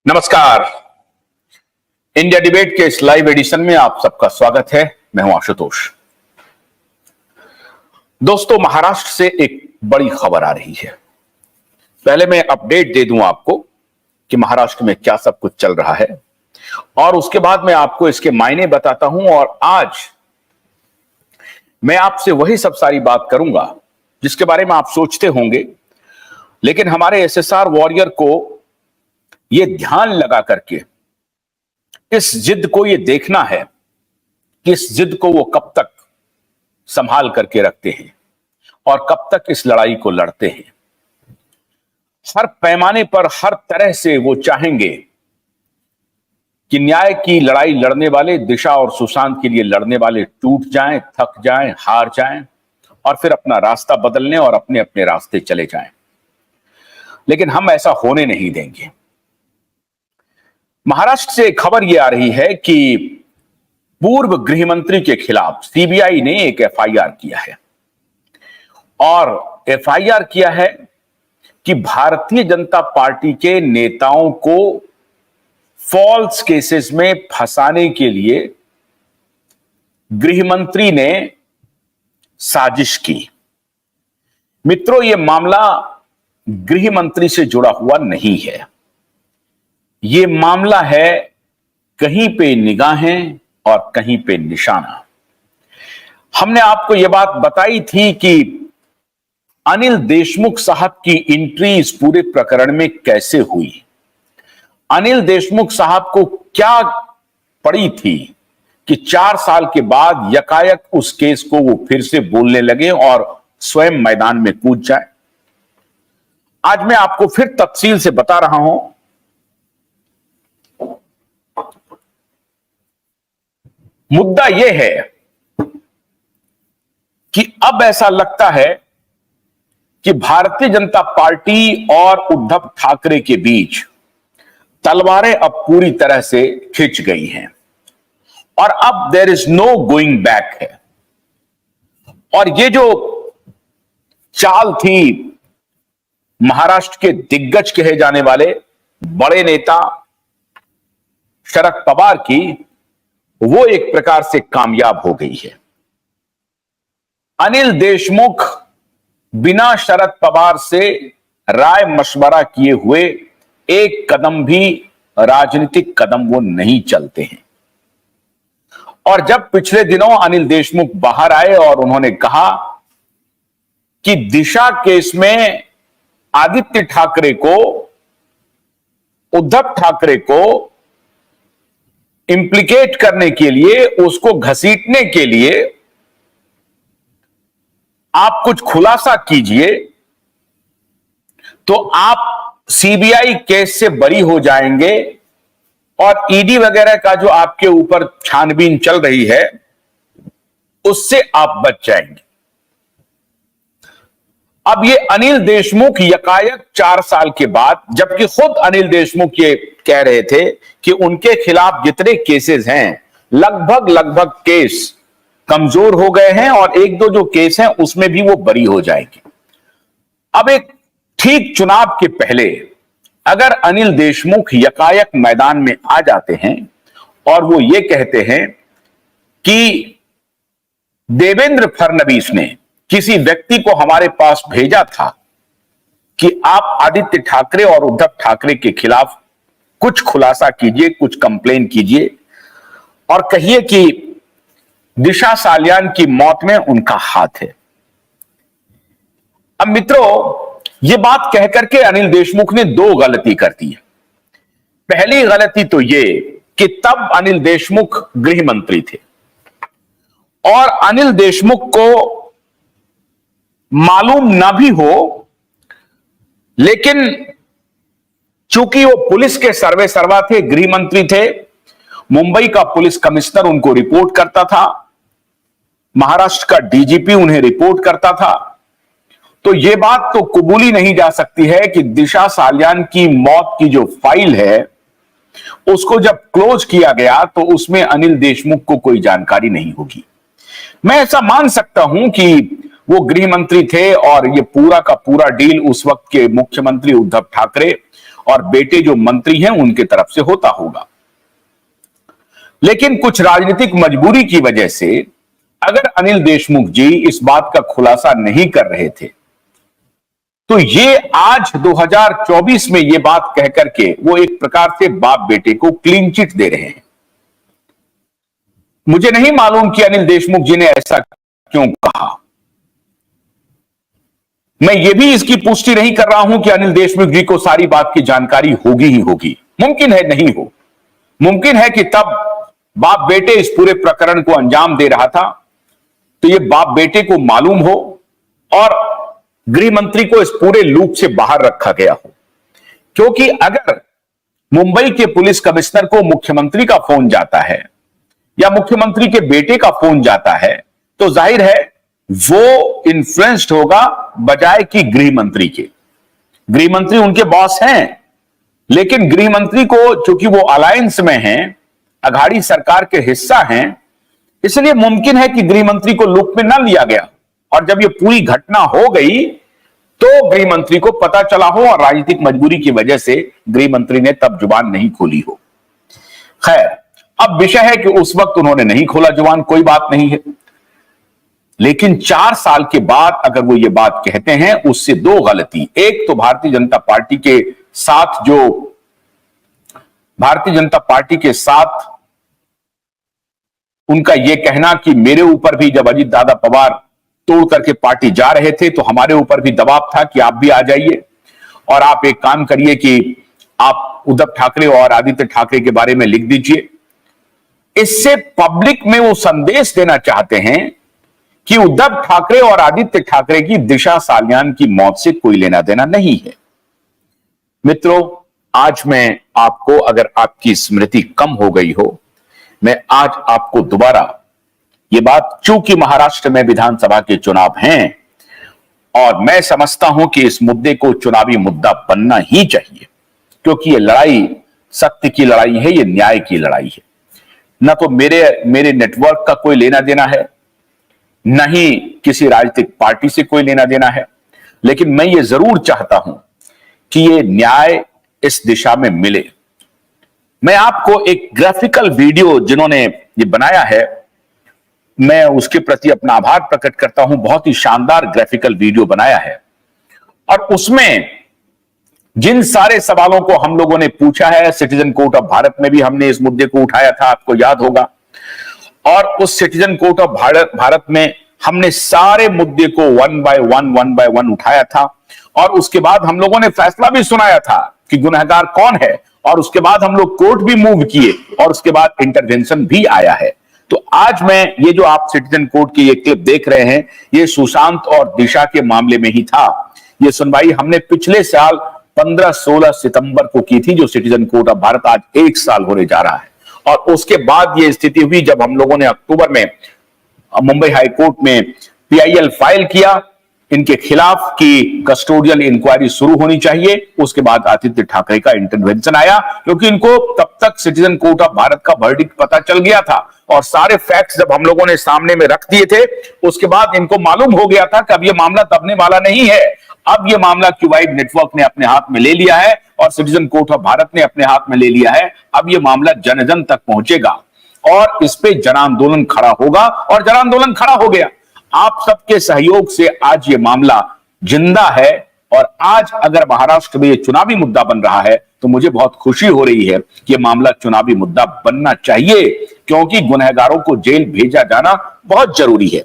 नमस्कार। India debate के इस लाइव एडिशन में आप सबका स्वागत है। मैं हूं आशुतोष। दोस्तों, महाराष्ट्र से एक बड़ी खबर आ रही है। पहले मैं अपडेट दे दूं आपको कि महाराष्ट्र में क्या सब कुछ चल रहा है और उसके बाद मैं आपको इसके मायने बताता हूं। और आज मैं आपसे वही सब सारी बात करूंगा जिसके बारे में आप सोचते होंगे, लेकिन हमारे एसएसआर वॉरियर को यह ध्यान लगा करके इस जिद को यह देखना है कि इस जिद को वो कब तक संभाल करके रखते हैं और कब तक इस लड़ाई को लड़ते हैं। हर पैमाने पर, हर तरह से वो चाहेंगे कि न्याय की लड़ाई लड़ने वाले, दिशा और सुशांत के लिए लड़ने वाले टूट जाएं, थक जाएं, हार जाएं और फिर अपना रास्ता बदलने और अपने अपने रास्ते चले जाएं। लेकिन हम ऐसा होने नहीं देंगे। महाराष्ट्र से खबर यह आ रही है कि पूर्व गृह मंत्री के खिलाफ सीबीआई ने एक एफआईआर किया है और एफआईआर किया है कि भारतीय जनता पार्टी के नेताओं को फॉल्स केसेस में फंसाने के लिए गृह मंत्री ने साजिश की। मित्रों, यह मामला गृह मंत्री से जुड़ा हुआ नहीं है। यह मामला है कहीं पे निगाहें और कहीं पे निशाना। हमने आपको यह बात बताई थी कि अनिल देशमुख साहब की एंट्री इस पूरे प्रकरण में कैसे हुई। अनिल देशमुख साहब को क्या पड़ी थी कि 4 साल के बाद यकायक उस केस को वो फिर से बोलने लगे और स्वयं मैदान में कूद जाए। आज मैं आपको फिर तफसील से बता रहा हूं। मुद्दा यह है कि अब ऐसा लगता है कि भारतीय जनता पार्टी और उद्धव ठाकरे के बीच तलवारें अब पूरी तरह से खिंच गई हैं और अब there is no going back है। और ये जो चाल थी महाराष्ट्र के दिग्गज कहे जाने वाले बड़े नेता शरद पवार की, वो एक प्रकार से कामयाब हो गई है। अनिल देशमुख बिना शरद पवार से राय मशवरा किए हुए एक कदम भी, राजनीतिक कदम वो नहीं चलते हैं। और जब पिछले दिनों अनिल देशमुख बाहर आए और उन्होंने कहा कि दिशा केस में आदित्य ठाकरे को, उद्धव ठाकरे को इंप्लीकेट करने के लिए, उसको घसीटने के लिए आप कुछ खुलासा कीजिए तो आप सीबीआई केस से बरी हो जाएंगे और ईडी वगैरह का जो आपके ऊपर छानबीन चल रही है उससे आप बच जाएंगे। अब ये अनिल देशमुख यकायक 4 साल के बाद, जबकि खुद अनिल देशमुख ये कह रहे थे कि उनके खिलाफ जितने केसेस हैं लगभग केस कमजोर हो गए हैं और 1-2 जो केस हैं उसमें भी वो बरी हो जाएंगे। अब एक ठीक चुनाव के पहले अगर अनिल देशमुख यकायक मैदान में आ जाते हैं और वो ये कहते हैं कि देवेंद्र फडणवीस ने किसी व्यक्ति को हमारे पास भेजा था कि आप आदित्य ठाकरे और उद्धव ठाकरे के खिलाफ कुछ खुलासा कीजिए, कुछ कंप्लेन कीजिए और कहिए कि दिशा सालियान की मौत में उनका हाथ है। अब मित्रों, यह बात कहकर के अनिल देशमुख ने 2 गलती कर दी है। पहली गलती तो यह कि तब अनिल देशमुख गृह मंत्री थे और अनिल देशमुख को मालूम ना भी हो, लेकिन चूंकि वो पुलिस के सर्वे सर्वा थे, गृह मंत्री थे, मुंबई का पुलिस कमिश्नर उनको रिपोर्ट करता था, महाराष्ट्र का डीजीपी उन्हें रिपोर्ट करता था, तो यह बात तो कबूली नहीं जा सकती है कि दिशा सालियान की मौत की जो फाइल है उसको जब क्लोज किया गया तो उसमें अनिल देशमुख को कोई जानकारी नहीं होगी। मैं ऐसा मान सकता हूं कि वो गृह मंत्री थे और ये पूरा का पूरा डील उस वक्त के मुख्यमंत्री उद्धव ठाकरे और बेटे जो मंत्री हैं उनके तरफ से होता होगा। लेकिन कुछ राजनीतिक मजबूरी की वजह से अगर अनिल देशमुख जी इस बात का खुलासा नहीं कर रहे थे, तो ये आज 2024 में ये बात कहकर के वो एक प्रकार से बाप बेटे को क्लीन चिट दे रहे हैं। मुझे नहीं मालूम कि अनिल देशमुख जी ने ऐसा क्यों कहा। मैं ये भी इसकी पुष्टि नहीं कर रहा हूं कि अनिल देशमुख जी को सारी बात की जानकारी होगी ही होगी, मुमकिन है नहीं हो। मुमकिन है कि तब बाप बेटे इस पूरे प्रकरण को अंजाम दे रहा था तो ये बाप बेटे को मालूम हो और गृह मंत्री को इस पूरे लूप से बाहर रखा गया हो। क्योंकि अगर मुंबई के पुलिस कमिश्नर को मुख्यमंत्री का फोन जाता है या मुख्यमंत्री के बेटे का फोन जाता है तो जाहिर है वो इन्फ्लुएंस्ड होगा बजाय कि गृह मंत्री के। गृह मंत्री उनके बॉस हैं, लेकिन गृह मंत्री को चूंकि वो अलायंस में हैं, अघाड़ी सरकार के हिस्सा हैं, इसलिए मुमकिन है कि गृह मंत्री को लूप में न लिया गया। और जब ये पूरी घटना हो गई तो गृह मंत्री को पता चला हो और राजनीतिक मजबूरी की वजह से गृह मंत्री ने तब जुबान नहीं खोली हो। खैर, अब विषय है कि उस वक्त उन्होंने नहीं खोला जुबान, कोई बात नहीं है। लेकिन 4 साल के बाद अगर वो ये बात कहते हैं, उससे दो गलती। एक तो भारतीय जनता पार्टी के साथ उनका यह कहना कि मेरे ऊपर भी जब अजीत दादा पवार तोड़ करके पार्टी जा रहे थे तो हमारे ऊपर भी दबाव था कि आप भी आ जाइए और आप एक काम करिए कि आप उद्धव ठाकरे और आदित्य ठाकरे के बारे में लिख दीजिए। इससे पब्लिक में वो संदेश देना चाहते हैं कि उद्धव ठाकरे और आदित्य ठाकरे की दिशा सालियान की मौत से कोई लेना देना नहीं है। मित्रों, आज मैं आपको, अगर आपकी स्मृति कम हो गई हो, मैं आज आपको दोबारा ये बात, चूंकि महाराष्ट्र में विधानसभा के चुनाव हैं और मैं समझता हूं कि इस मुद्दे को चुनावी मुद्दा बनना ही चाहिए, क्योंकि ये लड़ाई सत्य की लड़ाई है, ये न्याय की लड़ाई है। न तो मेरे नेटवर्क का कोई लेना देना है, न ही किसी राजनीतिक पार्टी से कोई लेना देना है, लेकिन मैं ये जरूर चाहता हूं कि ये न्याय इस दिशा में मिले। मैं आपको एक ग्राफिकल वीडियो जिन्होंने ये बनाया है, मैं उसके प्रति अपना आभार प्रकट करता हूं। बहुत ही शानदार ग्राफिकल वीडियो बनाया है और उसमें जिन सारे सवालों को हम लोगों ने पूछा है, सिटीजन कोर्ट ऑफ भारत में भी हमने इस मुद्दे को उठाया था, आपको याद होगा। और उस सिटीजन कोर्ट ऑफ भारत में हमने सारे मुद्दे को वन बाय वन उठाया था और उसके बाद हम लोगों ने फैसला भी सुनाया था कि गुनहगार कौन है, और उसके बाद हम लोग कोर्ट भी मूव किए और उसके बाद इंटरवेंशन भी आया है। तो आज मैं ये जो आप सिटीजन कोर्ट की ये क्लिप देख रहे हैं, ये सुशांत और दिशा के मामले में ही था। ये सुनवाई हमने पिछले साल 15-16 सितंबर को की थी, जो सिटीजन कोर्ट ऑफ भारत आज 1 साल होने जा रहा है। और उसके बाद ये स्थिति हुई जब हम लोगों ने अक्टूबर में मुंबई हाई कोर्ट में PIL फाइल किया इनके खिलाफ कि कस्टोडियल इंक्वायरी शुरू होनी चाहिए। उसके बाद आदित्य ठाकरे का इंटरवेंशन आया, क्योंकि इनको तब तक सिटीजन कोर्ट ऑफ भारत का वर्डिक्ट पता चल गया था और सारे फैक्ट्स जब हम लोगों ने सामने में रख दिए थे, उसके बाद इनको मालूम हो गया था कि अब ये मामला दबने वाला नहीं है। अब ये मामला क्यूवाइड नेटवर्क ने अपने हाथ में ले लिया है और सिटीजन कोर्ट ऑफ भारत ने अपने हाथ में ले लिया है। अब ये मामला जन जन तक पहुंचेगा और इस पे जन आंदोलन खड़ा होगा, और जन आंदोलन खड़ा हो गया। आप सबके सहयोग से आज ये मामला जिंदा है और आज अगर महाराष्ट्र में ये चुनावी मुद्दा बन रहा है तो मुझे बहुत खुशी हो रही है कि ये मामला चुनावी मुद्दा बनना चाहिए, क्योंकि गुनहगारों को जेल भेजा जाना बहुत जरूरी है।